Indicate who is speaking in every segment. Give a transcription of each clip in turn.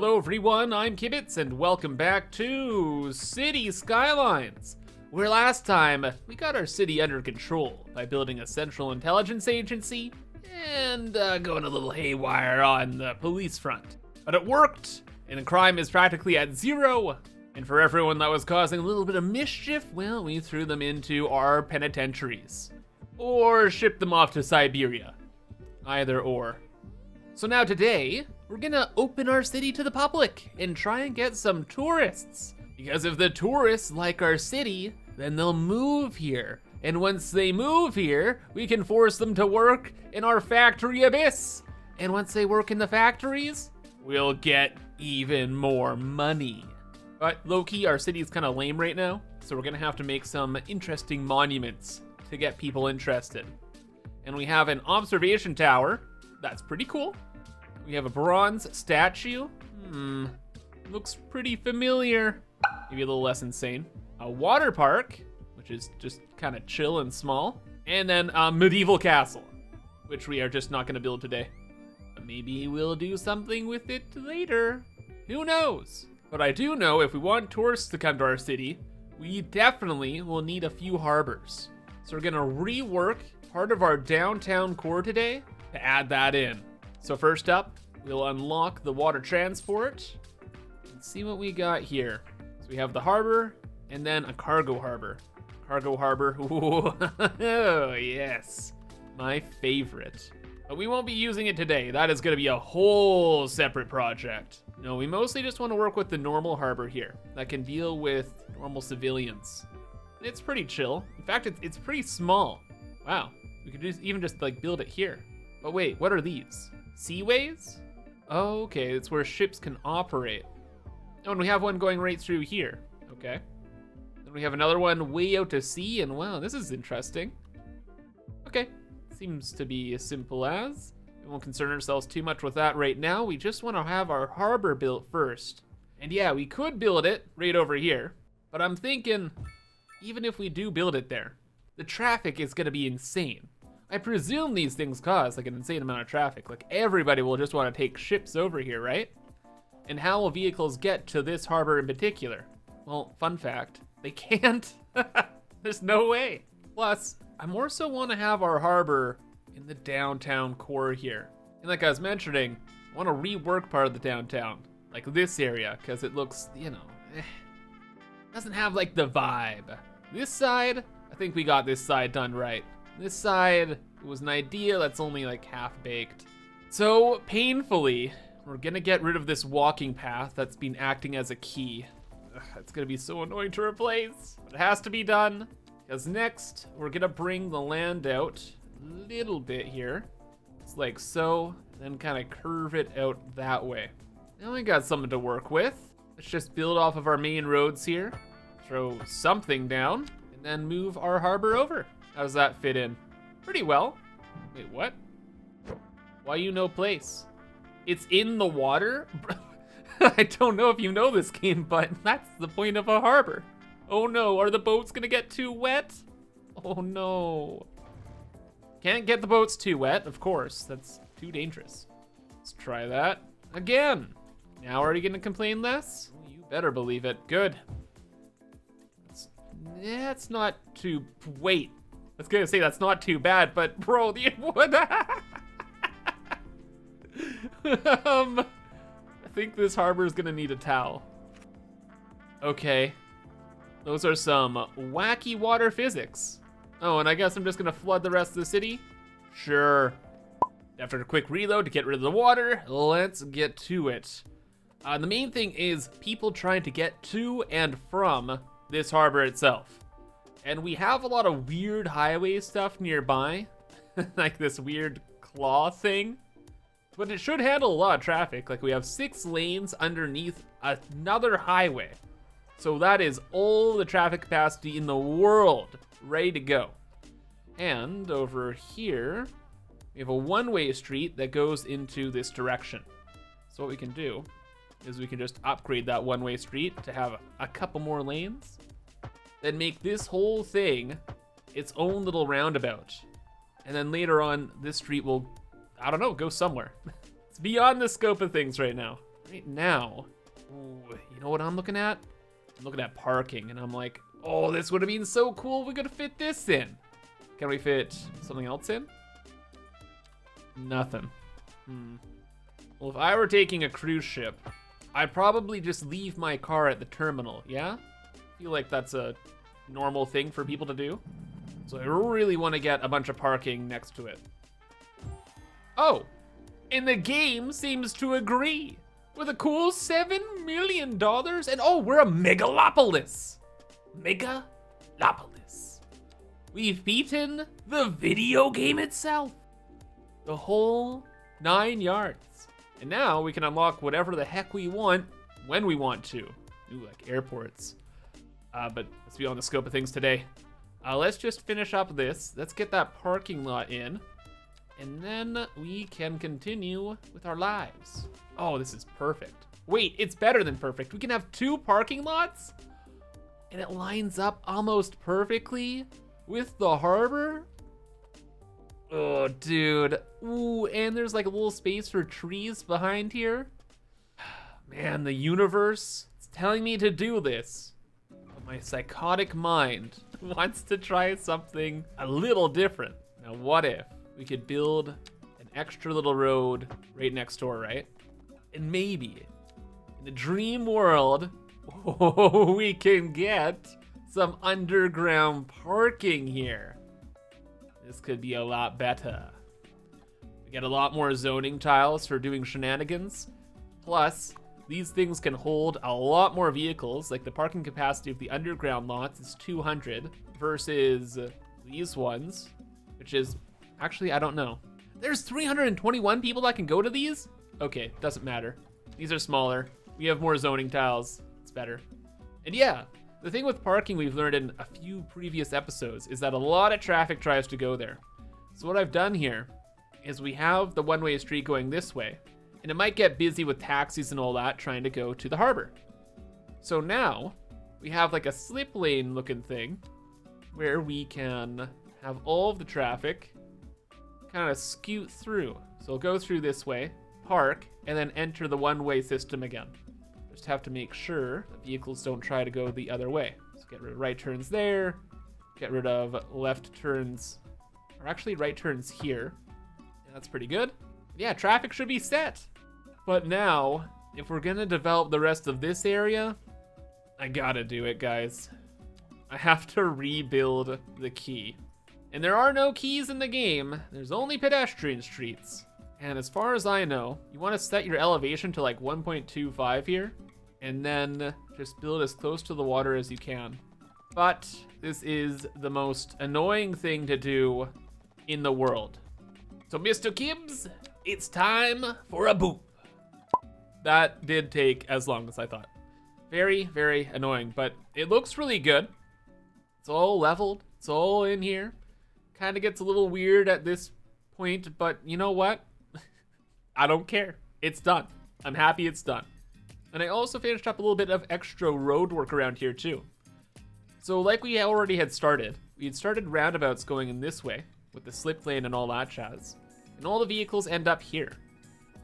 Speaker 1: Hello everyone, I'm ImKibitz and welcome back to City Skylines, where last time we got our city under control by building a central intelligence agency and going a little haywire on the police front. But it worked, and crime is practically at zero. And for everyone that was causing a little bit of mischief, well, we threw them into our penitentiaries. Or shipped them off to Siberia. Either or. So now today, we're gonna open our city to the public and try and get some tourists. Because if the tourists like our city, then they'll move here. And once they move here, we can force them to work in our factory abyss. And once they work in the factories, we'll get even more money. But low-key, our city's kind of lame right now, so we're gonna have to make some interesting monuments to get people interested. And we have an observation tower. That's pretty cool. We have a bronze statue. Looks pretty familiar. Maybe a little less insane. A water park, which is just kind of chill and small. And then a medieval castle, which we are just not gonna build today. But maybe we'll do something with it later. Who knows? But I do know if we want tourists to come to our city, we definitely will need a few harbors. So we're gonna rework part of our downtown core today to add that in. So first up, we'll unlock the water transport. Let's see what we got here. So we have the harbor and then a cargo harbor. Cargo harbor, ooh, oh yes, my favorite. But we won't be using it today. That is gonna be a whole separate project. No, we mostly just wanna work with the normal harbor here that can deal with normal civilians. It's pretty chill. In fact, it's pretty small. Wow, we could even just like build it here. But wait, what are these? Seaways? Oh, okay, it's where ships can operate. Oh, and we have one going right through here. Okay. Then we have another one way out to sea, and wow, this is interesting. Okay, seems to be as simple as. We won't concern ourselves too much with that right now. We just want to have our harbor built first. And yeah, we could build it right over here, but I'm thinking, even if we do build it there, the traffic is gonna be insane. I presume these things cause like an insane amount of traffic. Like everybody will just want to take ships over here, right? And how will vehicles get to this harbor in particular? Well, fun fact, they can't. There's no way. Plus, I more so want to have our harbor in the downtown core here. And like I was mentioning, I want to rework part of the downtown, like this area, because it looks, doesn't have like the vibe. This side, I think we got this side done right. This side, it was an idea that's only like half-baked. So painfully, we're gonna get rid of this walking path that's been acting as a key. It's gonna be so annoying to replace, but it has to be done. Because next, we're gonna bring the land out a little bit here. It's like so, then kind of curve it out that way. Now we got something to work with. Let's just build off of our main roads here, throw something down, and then move our harbor over. How does that fit in? Pretty well. Wait, what? Why you no place? It's in the water? I don't know if you know this game, but that's the point of a harbor. Oh no, are the boats gonna get too wet? Oh no. Can't get the boats too wet, of course. That's too dangerous. Let's try that again. Now are you gonna complain less? Oh, you better believe it. Good. That's not too, wait. I was gonna say that's not too bad, but bro, what? I think this harbor is gonna need a towel. Okay, those are some wacky water physics. Oh, and I guess I'm just gonna flood the rest of the city? Sure. After a quick reload to get rid of the water, let's get to it. The main thing is people trying to get to and from this harbor itself. And we have a lot of weird highway stuff nearby, like this weird claw thing. But it should handle a lot of traffic. Like we have 6 lanes underneath another highway. So that is all the traffic capacity in the world ready to go. And over here, we have a one-way street that goes into this direction. So what we can do is we can just upgrade that one-way street to have a couple more lanes. Then make this whole thing its own little roundabout. And then later on, this street will, I don't know, go somewhere. It's beyond the scope of things right now. right now, ooh, you know what I'm looking at? I'm looking at parking, and I'm like, oh, this would have been so cool if we could have fit this in. Can we fit something else in? Nothing. Well, if I were taking a cruise ship, I'd probably just leave my car at the terminal, yeah? I feel like that's a normal thing for people to do. So I really want to get a bunch of parking next to it. Oh, and the game seems to agree with a cool $7 million. And oh, we're a megalopolis. Megalopolis. We've beaten the video game itself. The whole 9 yards. And now we can unlock whatever the heck we want when we want to. Ooh, like airports. But let's be on the scope of things today. Let's just finish up this. Let's get that parking lot in. And then we can continue with our lives. Oh, this is perfect. Wait, it's better than perfect. We can have 2 parking lots? And it lines up almost perfectly with the harbor? Oh, dude. Ooh, and there's like a little space for trees behind here. Man, the universe is telling me to do this. But my psychotic mind wants to try something a little different. Now, what if we could build an extra little road right next door, right? And maybe in the dream world, we can get some underground parking here. This could be a lot better. We get a lot more zoning tiles for doing shenanigans. Plus, these things can hold a lot more vehicles. Like the parking capacity of the underground lots is 200 versus these ones, which is actually, I don't know. There's 321 people that can go to these? Okay, doesn't matter. These are smaller. We have more zoning tiles. It's better. And yeah, the thing with parking we've learned in a few previous episodes is that a lot of traffic tries to go there. So what I've done here is we have the one-way street going this way, and it might get busy with taxis and all that trying to go to the harbor. So now we have like a slip lane looking thing where we can have all of the traffic kind of scoot through. So we'll go through this way, park, and then enter the one-way system again. Just have to make sure the vehicles don't try to go the other way. So get rid of right turns there, get rid of left turns, or actually right turns here. Yeah, that's pretty good. Yeah, traffic should be set. But now, if we're gonna develop the rest of this area, I gotta do it, guys. I have to rebuild the quay. And there are no quays in the game. There's only pedestrian streets. And as far as I know, you want to set your elevation to like 1.25 here, and then just build as close to the water as you can. But this is the most annoying thing to do in the world. So Mr. Kibbs, it's time for a boop. That did take as long as I thought. Very, very annoying, but it looks really good. It's all leveled, it's all in here. Kind of gets a little weird at this point, but you know what? I don't care. It's done. I'm happy it's done. And I also finished up a little bit of extra road work around here too. So like we already had started, we had started roundabouts going in this way with the slip lane and all that jazz. And all the vehicles end up here.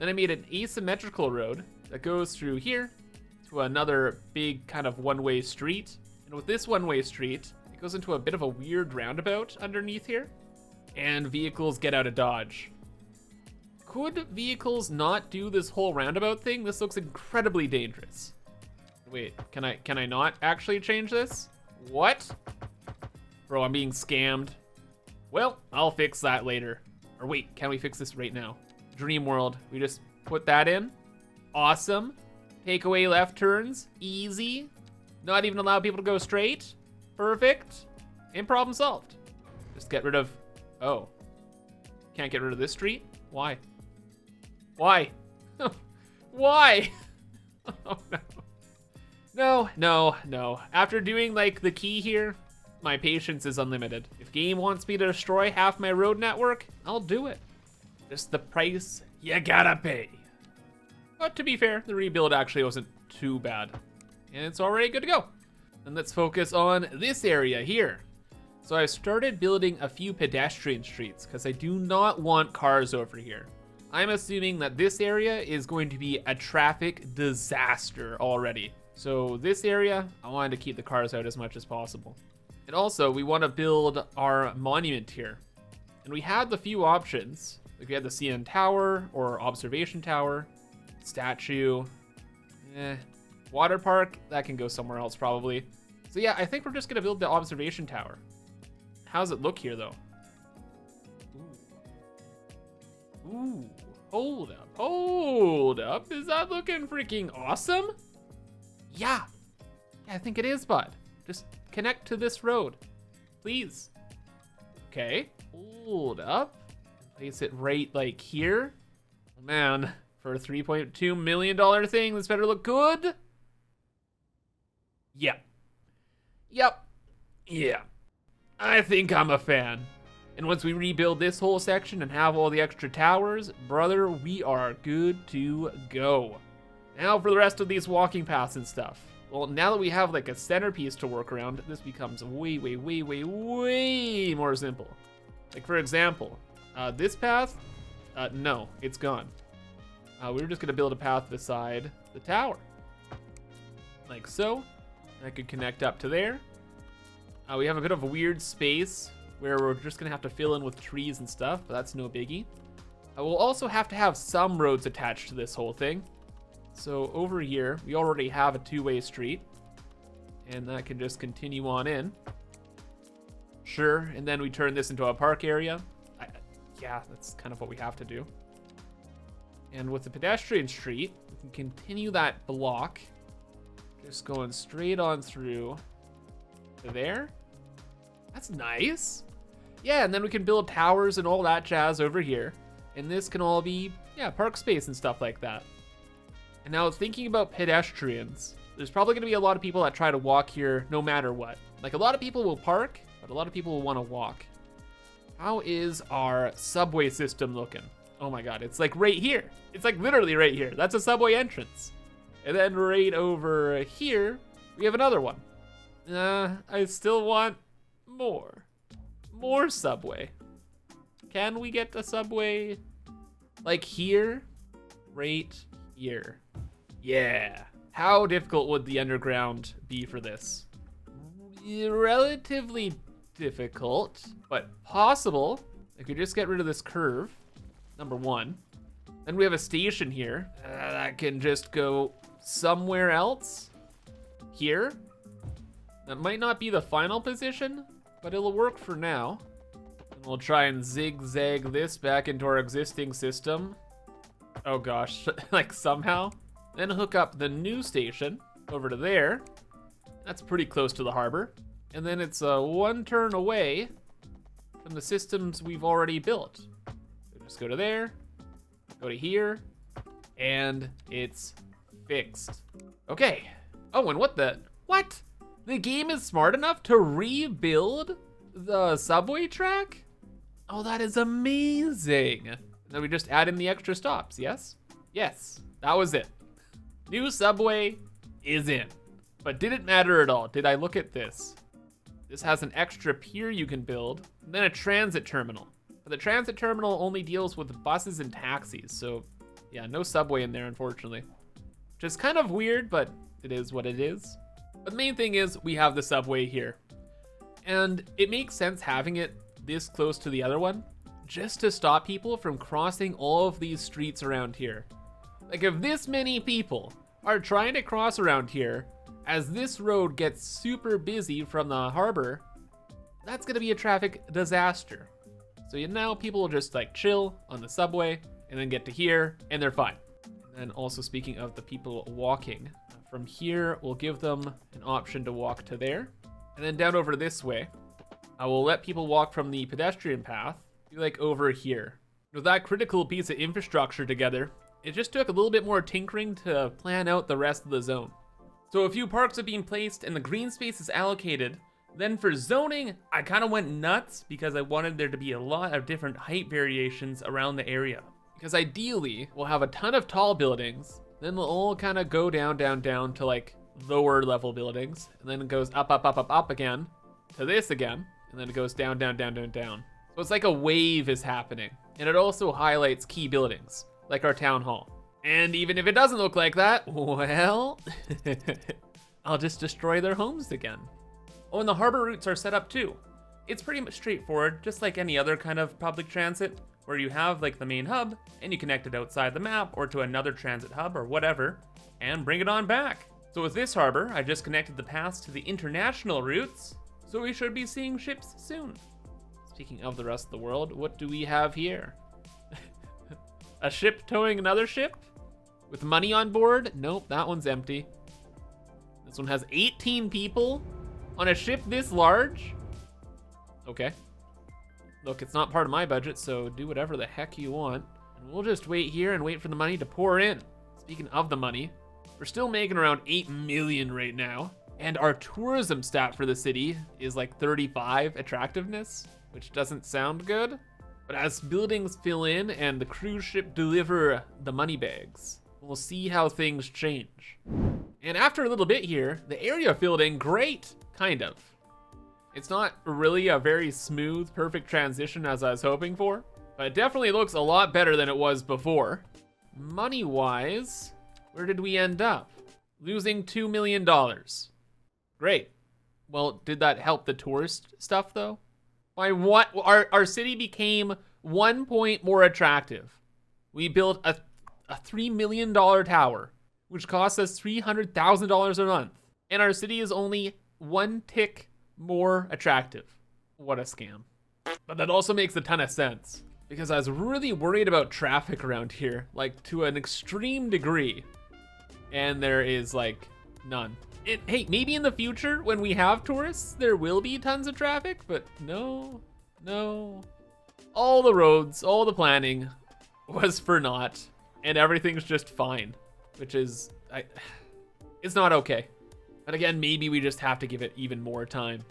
Speaker 1: Then I made an asymmetrical road that goes through here to another big kind of one-way street. And with this one-way street, it goes into a bit of a weird roundabout underneath here. And vehicles get out of Dodge. Could vehicles not do this whole roundabout thing? This looks incredibly dangerous. Wait, can I not actually change this? What? Bro, I'm being scammed. Well, I'll fix that later. Or wait, can we fix this right now? Dream world, we just put that in. Awesome. Take away left turns, easy. Not even allow people to go straight. Perfect. And problem solved. Just get rid of, oh. Can't get rid of this street? Why? Why? Why? Oh no. No, no, no. After doing like the key here, my patience is unlimited. If game wants me to destroy half my road network, I'll do it. Just the price you gotta pay. But to be fair, the rebuild actually wasn't too bad. And it's already good to go. And let's focus on this area here. So I started building a few pedestrian streets because I do not want cars over here. I'm assuming that this area is going to be a traffic disaster already. So this area, I wanted to keep the cars out as much as possible. And also, we want to build our monument here. And we had the few options. Like we had the CN Tower or Observation Tower, statue, water park, that can go somewhere else probably. So yeah, I think we're just gonna build the Observation Tower. How's it look here though? Ooh, hold up. Is that looking freaking awesome? Yeah, I think it is, bud. Just connect to this road, please. Okay, hold up. Place it right like here. Oh, man, for a $3.2 million thing, this better look good. Yeah. I think I'm a fan. And once we rebuild this whole section and have all the extra towers, brother, we are good to go. Now for the rest of these walking paths and stuff. Well, now that we have like a centerpiece to work around, this becomes way more simple. Like for example, this path, no, it's gone. We're just gonna build a path beside the tower. Like so. I could connect up to there. We have a bit of a weird space where we're just gonna have to fill in with trees and stuff, but that's no biggie. We'll also have to have some roads attached to this whole thing. So over here, we already have a two-way street, and that can just continue on in. Sure, and then we turn this into a park area. Yeah, that's kind of what we have to do. And with the pedestrian street, we can continue that block, just going straight on through to there. That's nice. Yeah, and then we can build towers and all that jazz over here. And this can all be, yeah, park space and stuff like that. And now thinking about pedestrians, there's probably gonna be a lot of people that try to walk here no matter what. Like a lot of people will park, but a lot of people will wanna walk. How is our subway system looking? Oh my God, it's like right here. It's like literally right here. That's a subway entrance. And then right over here, we have another one. I still want more subway. Can we get a subway like here? Right here. Yeah. How difficult would the underground be for this? Relatively difficult, but possible. If you just get rid of this curve, number one. Then we have a station here that can just go somewhere else. Here. That might not be the final position, but it'll work for now. And we'll try and zigzag this back into our existing system. Oh gosh, like somehow. Then hook up the new station over to there. That's pretty close to the harbor. And then it's one turn away from the systems we've already built. So just go to there, go to here, and it's fixed. Okay. Oh, and what? The game is smart enough to rebuild the subway track? Oh, that is amazing. Then we just add in the extra stops, yes? Yes, that was it. New subway is in. But did it matter at all? Did I look at this? This has an extra pier you can build, and then a transit terminal. But the transit terminal only deals with buses and taxis, so yeah, no subway in there, unfortunately. Which is kind of weird, but it is what it is. But the main thing is we have the subway here. And it makes sense having it this close to the other one, just to stop people from crossing all of these streets around here. Like if this many people are trying to cross around here, as this road gets super busy from the harbor, that's gonna be a traffic disaster. So now people will just like chill on the subway and then get to here and they're fine. And also speaking of the people walking, from here, we'll give them an option to walk to there. And then down over this way, I will let people walk from the pedestrian path, be like over here. With that critical piece of infrastructure together, it just took a little bit more tinkering to plan out the rest of the zone. So a few parks are being placed and the green space is allocated. Then for zoning, I kind of went nuts because I wanted there to be a lot of different height variations around the area. Because ideally, we'll have a ton of tall buildings, then they'll all kind of go down to like lower level buildings, and then it goes up again, to this again, and then it goes down. So it's like a wave is happening. And it also highlights key buildings, like our town hall. And even if it doesn't look like that, well, I'll just destroy their homes again. Oh, and the harbor routes are set up too. It's pretty much straightforward, just like any other kind of public transit, where you have like the main hub and you connect it outside the map or to another transit hub or whatever, and bring it on back. So with this harbor, I just connected the paths to the international routes, so we should be seeing ships soon. Speaking of the rest of the world, what do we have here? A ship towing another ship? With money on board? Nope, that one's empty. This one has 18 people on a ship this large? Okay. Look, it's not part of my budget, so do whatever the heck you want. And we'll just wait here and wait for the money to pour in. Speaking of the money, we're still making around 8 million right now. And our tourism stat for the city is like 35 attractiveness, which doesn't sound good. But as buildings fill in and the cruise ship deliver the money bags, we'll see how things change. And after a little bit here, the area filled in great, kind of. It's not really a very smooth, perfect transition as I was hoping for, but it definitely looks a lot better than it was before. Money-wise, where did we end up? Losing $2 million. Great. Well, did that help the tourist stuff though? By what? Our city became 1 point more attractive. We built a $3 million tower, which costs us $300,000 a month. And our city is only 1 tick more attractive. What a scam. But that also makes a ton of sense, because I was really worried about traffic around here, like to an extreme degree. And there is like none. Hey, maybe in the future when we have tourists, there will be tons of traffic, but no. All the roads, all the planning was for naught, and everything's just fine, which is, it's not okay. But again, maybe we just have to give it even more time.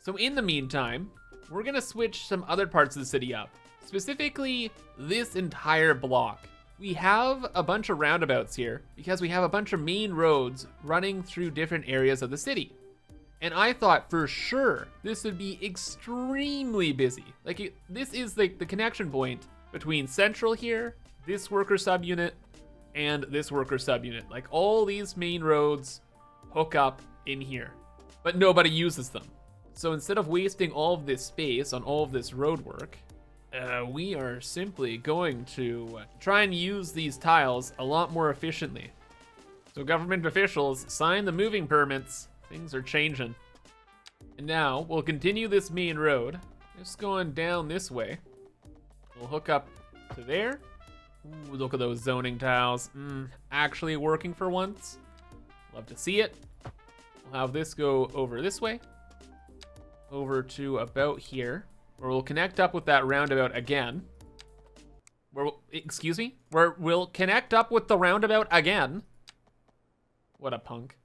Speaker 1: So in the meantime, we're gonna switch some other parts of the city up, specifically this entire block. We have a bunch of roundabouts here because we have a bunch of main roads running through different areas of the city. And I thought for sure this would be extremely busy. Like this is like the connection point between Central here, this worker subunit, and this worker subunit. Like all these main roads hook up in here, but nobody uses them. So instead of wasting all of this space on all of this road work, we are simply going to try and use these tiles a lot more efficiently. So government officials sign the moving permits, things are changing. And now we'll continue this main road, just going down this way. We'll hook up to there. Ooh, look at those zoning tiles, actually working for once. Love to see it. We'll have this go over this way, over to about here, where we'll connect up with that roundabout again. Where we'll connect up with the roundabout again. What a punk.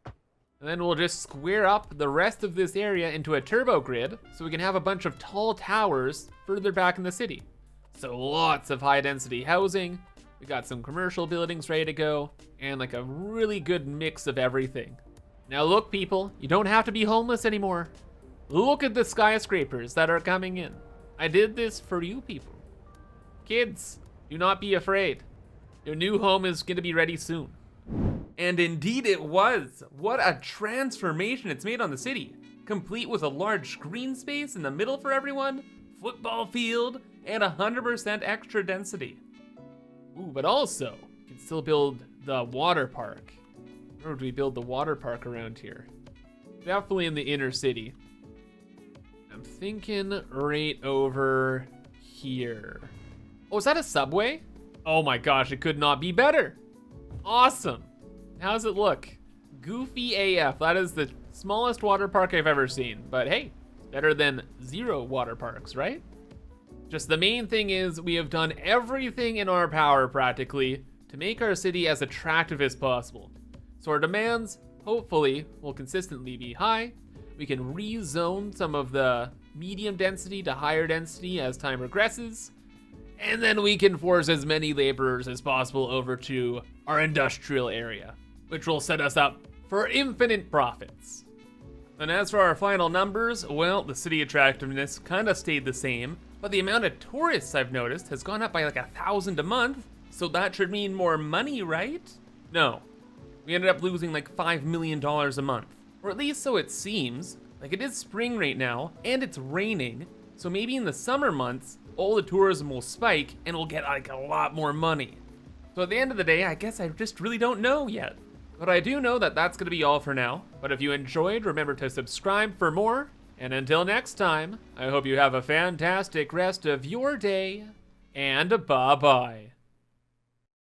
Speaker 1: And then we'll just square up the rest of this area into a turbo grid so we can have a bunch of tall towers further back in the city. So lots of high density housing. We got some commercial buildings ready to go, and like a really good mix of everything. Now look people, you don't have to be homeless anymore. Look at the skyscrapers that are coming in. I did this for you people. Kids, do not be afraid. Your new home is gonna be ready soon. And indeed it was. What a transformation it's made on the city. Complete with a large green space in the middle for everyone, football field, and 100% extra density. Ooh, but also, you can still build the water park. Where would we build the water park around here? Definitely in the inner city. I'm thinking right over here. Oh, is that a subway? Oh my gosh, it could not be better. Awesome. How's it look? Goofy AF. That is the smallest water park I've ever seen. But hey, better than 0 water parks, right? Just the main thing is we have done everything in our power practically to make our city as attractive as possible. So our demands, hopefully, will consistently be high. We can rezone some of the medium density to higher density as time progresses. And then we can force as many laborers as possible over to our industrial area, which will set us up for infinite profits. And as for our final numbers, well, the city attractiveness kind of stayed the same, but the amount of tourists I've noticed has gone up by like 1,000 a month, so that should mean more money, right? No. We ended up losing like $5 million a month. Or at least so it seems. Like, it is spring right now, and it's raining, so maybe in the summer months, all the tourism will spike and we'll get like a lot more money. So at the end of the day, I guess I just really don't know yet. But I do know that that's gonna be all for now. But if you enjoyed, remember to subscribe for more. And until next time, I hope you have a fantastic rest of your day, and bye-bye.